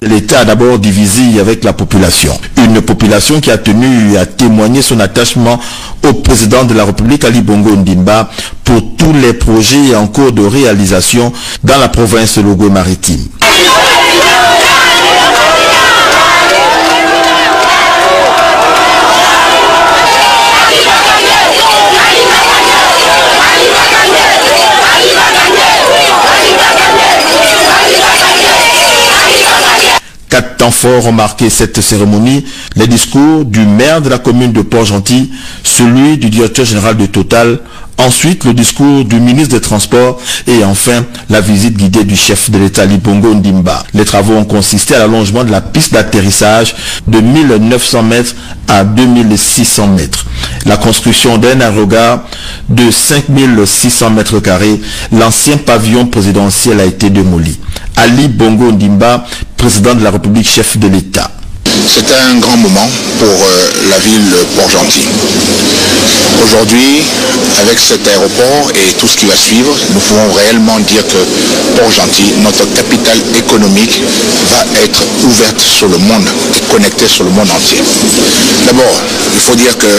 l'État a d'abord divisé avec la population. Une population qui a tenu à témoigner son attachement au président de la République, Ali Bongo Ondimba, pour tous les projets en cours de réalisation dans la province de Logoué-Maritime. Quatre temps forts ont marqué cette cérémonie: les discours du maire de la commune de Port-Gentil, celui du directeur général de Total, ensuite le discours du ministre des Transports et enfin la visite guidée du chef de l'État Ali Bongo Ondimba. Les travaux ont consisté à l'allongement de la piste d'atterrissage de 1900 mètres à 2600 mètres. La construction d'un aérogare de 5600 mètres carrés, l'ancien pavillon présidentiel a été démoli. Ali Bongo Ondimba, président de la République, chef de l'État. C'est un grand moment pour la ville de Port-Gentil. Aujourd'hui, avec cet aéroport et tout ce qui va suivre, nous pouvons réellement dire que Port-Gentil, notre capitale économique, va être ouverte sur le monde et connectée sur le monde entier. D'abord, il faut dire que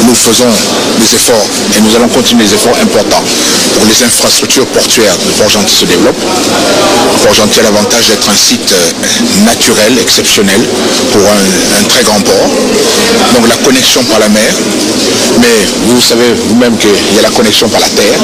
nous faisons des efforts et nous allons continuer des efforts importants pour les infrastructures portuaires de Port-Gentil se développent. Port-Gentil a l'avantage d'être un site naturel, exceptionnel, pour un très grand port. Donc la connexion par la mer, mais vous savez vous-même qu'il y a la connexion par la terre,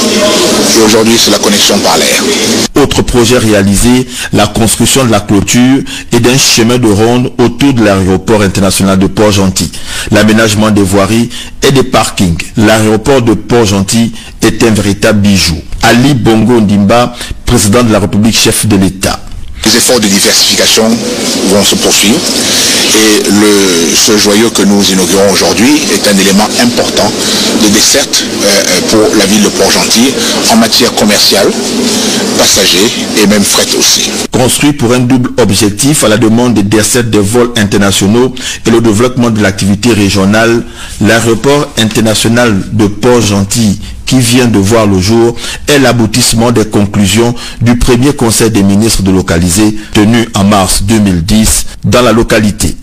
et aujourd'hui c'est la connexion par l'air. Autre projet réalisé, la construction de la clôture et d'un chemin de ronde autour de l'aéroport international de Port-Gentil, l'aménagement des voiries et des parkings. L'aéroport de Port-Gentil est un véritable bijou. Ali Bongo Ondimba, président de la République, chef de l'État. Les efforts de diversification vont se poursuivre et ce joyau que nous inaugurons aujourd'hui est un élément important de desserte pour la ville de Port-Gentil en matière commerciale, passagers et même fret aussi. Construit pour un double objectif à la demande des dessertes des vols internationaux et le développement de l'activité régionale, l'aéroport international de Port-Gentil qui vient de voir le jour est l'aboutissement des conclusions du premier conseil des ministres délocalisés tenu en mars 2010 dans la localité.